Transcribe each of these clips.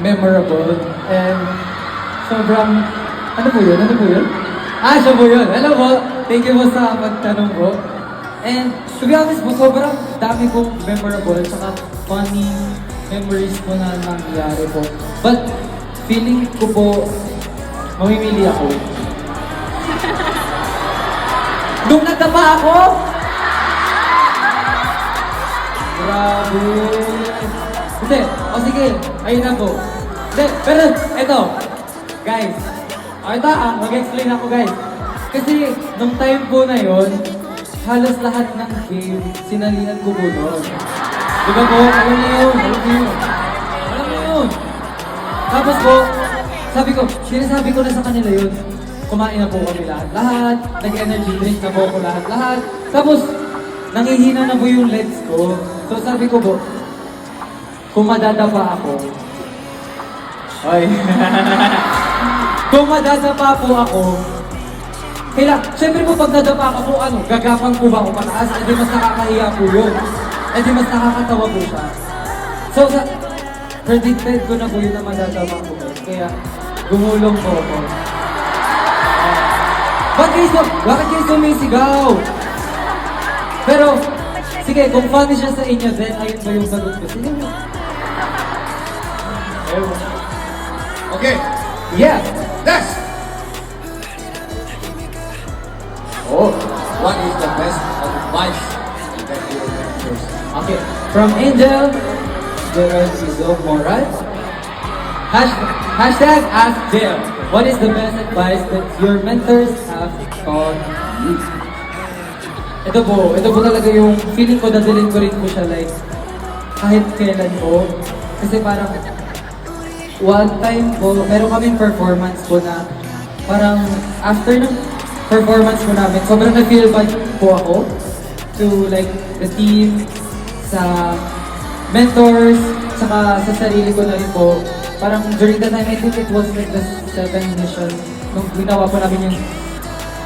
memorable and sobrang, ano po yun? Ano po yun? Ah, siya po yun. Hello po. Thank you po sa pagtanong po. And to be honest po, sobrang dami pong memorable saka funny memories po na nangyari po. But feeling ko po, mamimili ako. Nung nadapa ako! Grabe! Hindi, o sige, ayun na po. Hindi, pero eto, guys, mag-explain ako guys. Kasi nung time po na yon, halos lahat ng game, sinalihan ko po doon. Diba po, alam niyo yun, alam niyo yun. Alam niyo yun. Tapos po, sinasabi ko na sa kanila yun, kumain na po kami lahat, nag-energy drink na po ako lahat. Tapos, nangihina na po yung legs ko. So sabi ko po, kung madadapa ako, kung madadapa po ako, siyempre po pag nadapa ako, gagapang po ba ako pataas? Eh di mas nakakahiya po yun. Eh di mas nakakatawa po siya. So, predicted ko na po yun na madadapa ko. Kaya, gumulong po ako. Bakit kayo sumisigaw? Pero, sige, kung funny siya sa inyo, then ayun ba yung sagot ko? Sige mo. Okay, Yeah. next! Oh. What is the best advice that you will give first? Okay. From Angel, there is Moral. Hashtag Ask Jill. What is the best advice that your mentors have taught you? Ito po talaga yung feeling ko, dadalhin ko rin po siya like kahit kailan po. Kasi parang one time po, meron kaming performance po na parang after ng performance po namin, sobrang na-feel bad po ako to like the team, sa mentors, saka sa sarili ko na rin po. Parang during the time, I think it was like the 7 mission nung ginawa po namin yung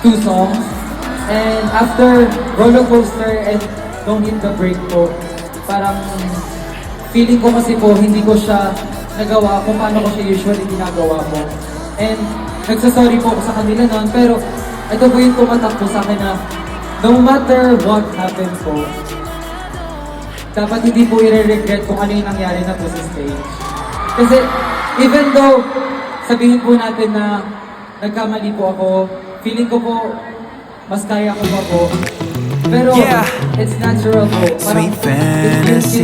2 songs. And after Roller Coaster and Don't Hit the Break po, parang feeling ko kasi po hindi ko siya nagawa kung paano ko siya usually ginagawa po. And nagsasorry po ako sa kanila noon, pero ito po yung tumatak po sa akin na no matter what happened po, dapat hindi po i-regret kung ano yung nangyari na po sa stage. Kasi even though sabihin po natin na nagkamali po ako, feeling ko po mas kaya ko pa po. Pero it's natural po. Parang it's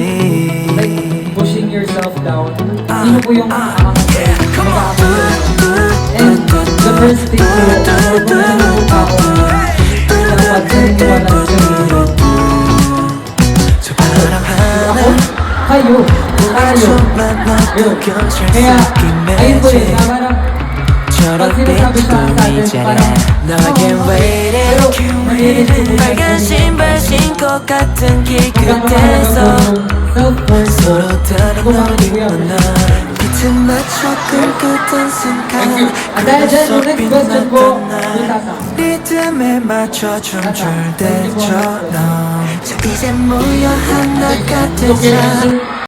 like pushing yourself down. Sino po yung makakapagod? And the first thing po, huwag mo na lang po ako dapat saniniwala sa sarili. Ako? Kayo. Yun. Kaya, ayun po yun, parang pag sinasabi siya sa atin, parang pero narinig ko po 빨간 신발 신고 같은 길 끝에서 서로 다른 어디 만나 비트 맞춰 꿈꾸던 순간 At dahil dyan, yung next question po, Lutasa. 리듬에 맞춰 춤출 때처럼 자 이제 모여 하나가 되자